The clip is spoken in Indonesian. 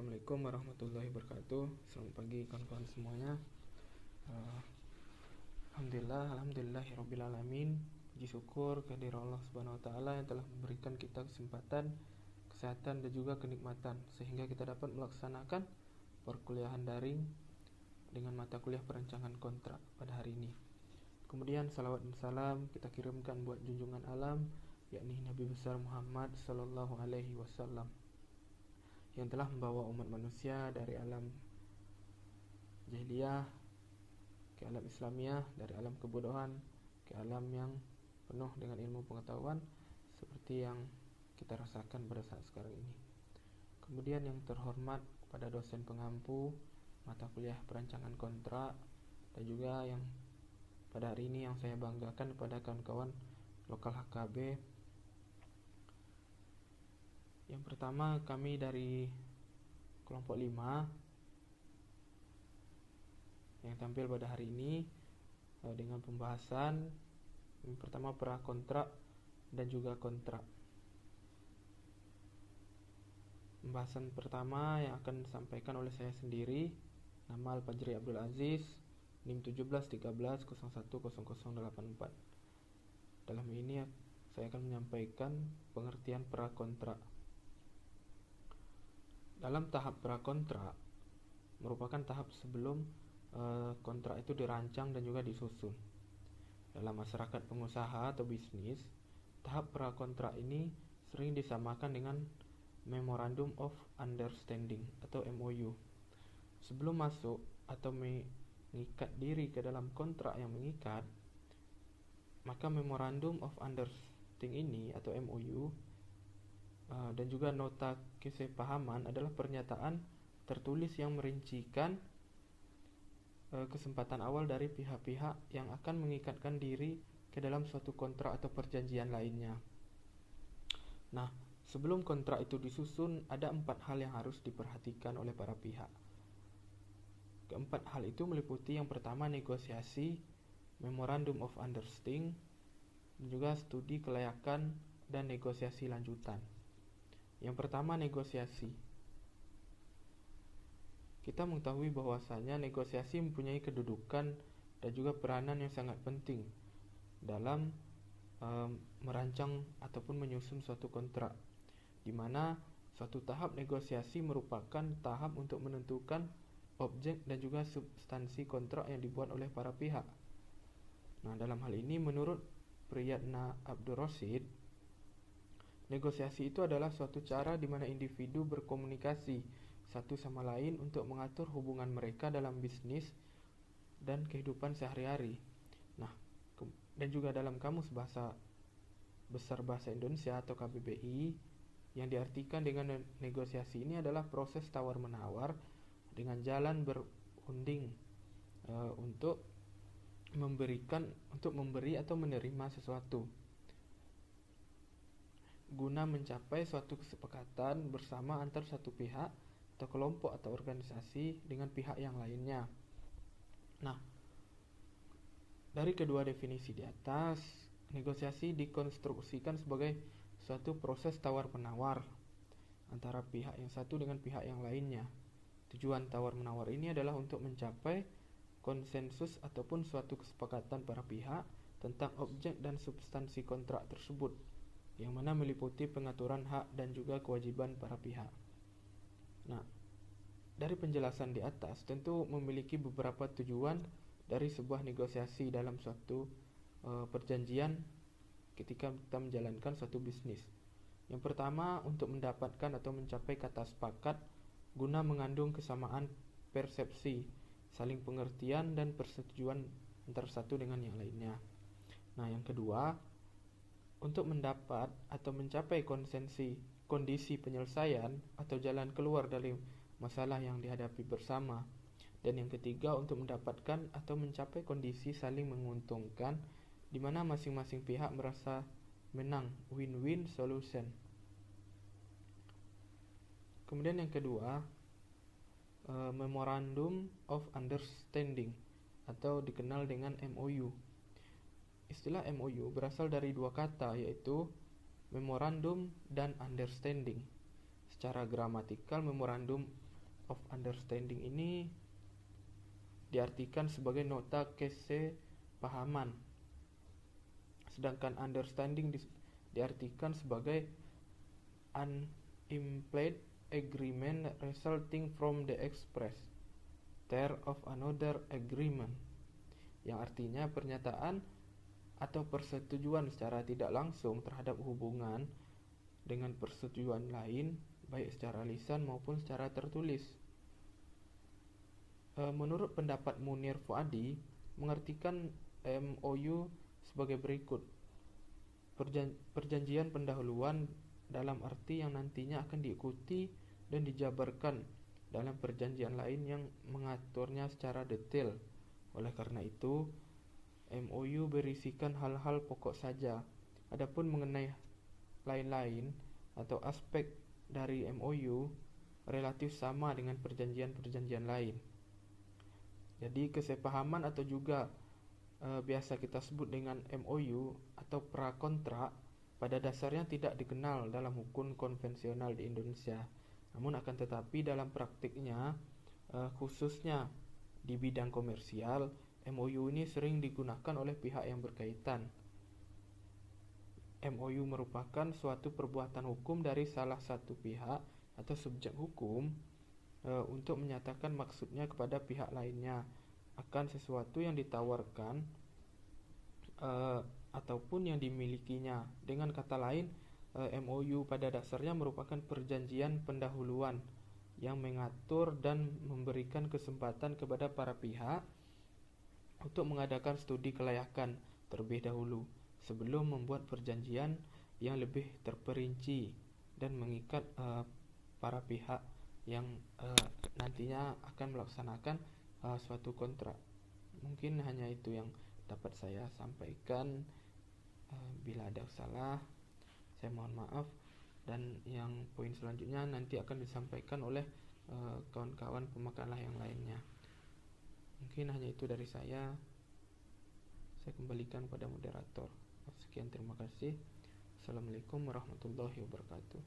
Assalamualaikum warahmatullahi wabarakatuh. Selamat pagi kawan-kawan semuanya. Alhamdulillahirabbil alamin. Puji syukur kehadirat Allah Subhanahu wa taala yang telah memberikan kita kesempatan, kesehatan dan juga kenikmatan sehingga kita dapat melaksanakan perkuliahan daring dengan mata kuliah perancangan kontrak pada hari ini. Kemudian salawat dan salam kita kirimkan buat junjungan alam, yakni Nabi besar Muhammad sallallahu alaihi wasallam, yang telah membawa umat manusia dari alam jahiliyah ke alam Islamiyah, dari alam kebodohan ke alam yang penuh dengan ilmu pengetahuan seperti yang kita rasakan pada saat sekarang ini. Kemudian yang terhormat kepada dosen pengampu mata kuliah perancangan kontrak, dan juga yang pada hari ini yang saya banggakan kepada kawan-kawan lokal HKB. Yang pertama, kami dari kelompok 5 yang tampil pada hari ini dengan pembahasan yang pertama pra kontrak dan juga kontrak. Pembahasan pertama yang akan disampaikan oleh saya sendiri, nama Al-Fajri Abdul Aziz, NIM 1713010084. Dalam ini saya akan menyampaikan pengertian pra kontrak. Dalam tahap prakontrak merupakan tahap sebelum kontrak itu dirancang dan juga disusun. Dalam masyarakat pengusaha atau bisnis, tahap prakontrak ini sering disamakan dengan Memorandum of Understanding atau MOU. Sebelum masuk atau mengikat diri ke dalam kontrak yang mengikat, maka Memorandum of Understanding ini atau MOU dan juga nota kesepahaman adalah pernyataan tertulis yang merincikan kesempatan awal dari pihak-pihak yang akan mengikatkan diri ke dalam suatu kontrak atau perjanjian lainnya. Nah, sebelum kontrak itu disusun, ada 4 hal yang harus diperhatikan oleh para pihak. Keempat hal itu meliputi yang pertama negosiasi, Memorandum of Understanding, dan juga studi kelayakan dan negosiasi lanjutan. Yang pertama, negosiasi. Kita mengetahui bahwasanya negosiasi mempunyai kedudukan dan juga peranan yang sangat penting dalam merancang ataupun menyusun suatu kontrak, di mana suatu tahap negosiasi merupakan tahap untuk menentukan objek dan juga substansi kontrak yang dibuat oleh para pihak. Nah, dalam hal ini menurut Priyatna Abdul Rashid, negosiasi itu adalah suatu cara di mana individu berkomunikasi satu sama lain untuk mengatur hubungan mereka dalam bisnis dan kehidupan sehari-hari. Nah, dan juga dalam Kamus Bahasa Besar Bahasa Indonesia atau KBBI, yang diartikan dengan negosiasi ini adalah proses tawar-menawar dengan jalan berunding untuk memberi atau menerima sesuatu, guna mencapai suatu kesepakatan bersama antar satu pihak atau kelompok atau organisasi dengan pihak yang lainnya. Nah, dari kedua definisi di atas, negosiasi dikonstruksikan sebagai suatu proses tawar-menawar antara pihak yang satu dengan pihak yang lainnya. Tujuan tawar-menawar ini adalah untuk mencapai konsensus ataupun suatu kesepakatan para pihak tentang objek dan substansi kontrak tersebut, yang mana meliputi pengaturan hak dan juga kewajiban para pihak. Nah, dari penjelasan di atas tentu memiliki beberapa tujuan dari sebuah negosiasi dalam suatu perjanjian ketika kita menjalankan suatu bisnis. Yang pertama, untuk mendapatkan atau mencapai kata sepakat guna mengandung kesamaan persepsi, saling pengertian dan persetujuan antara satu dengan yang lainnya. Nah, yang kedua, untuk mendapat atau mencapai kondisi penyelesaian atau jalan keluar dari masalah yang dihadapi bersama. Dan yang ketiga, untuk mendapatkan atau mencapai kondisi saling menguntungkan di mana masing-masing pihak merasa menang, win-win solution. Kemudian yang kedua, Memorandum of Understanding atau dikenal dengan MOU. Istilah MOU berasal dari dua kata, yaitu memorandum dan understanding. Secara gramatikal, memorandum of Understanding ini diartikan sebagai nota kesepahaman, sedangkan understanding diartikan sebagai an implied agreement resulting from the express term of another agreement, yang artinya pernyataan atau persetujuan secara tidak langsung terhadap hubungan dengan persetujuan lain, baik secara lisan maupun secara tertulis. Menurut pendapat Munir Fuadi, mengartikan MOU sebagai berikut: perjanjian pendahuluan dalam arti yang nantinya akan diikuti dan dijabarkan dalam perjanjian lain yang mengaturnya secara detail. Oleh karena itu, MOU berisikan hal-hal pokok saja. Adapun mengenai lain-lain atau aspek dari MOU relatif sama dengan perjanjian-perjanjian lain. Jadi kesepahaman atau juga biasa kita sebut dengan MOU atau prakontrak pada dasarnya tidak dikenal dalam hukum konvensional di Indonesia. Namun akan tetapi dalam praktiknya, khususnya di bidang komersial, MOU ini sering digunakan oleh pihak yang berkaitan. MOU merupakan suatu perbuatan hukum dari salah satu pihak atau subjek hukum untuk menyatakan maksudnya kepada pihak lainnya akan sesuatu yang ditawarkan ataupun yang dimilikinya. Dengan kata lain, MOU pada dasarnya merupakan perjanjian pendahuluan yang mengatur dan memberikan kesempatan kepada para pihak untuk mengadakan studi kelayakan terlebih dahulu sebelum membuat perjanjian yang lebih terperinci dan mengikat para pihak yang nantinya akan melaksanakan suatu kontrak. Mungkin hanya itu yang dapat saya sampaikan. Bila ada salah, saya mohon maaf, dan yang poin selanjutnya nanti akan disampaikan oleh kawan-kawan pemakalah yang lainnya. Mungkin hanya itu dari saya kembalikan pada moderator. Sekian, terima kasih. Assalamualaikum warahmatullahi wabarakatuh.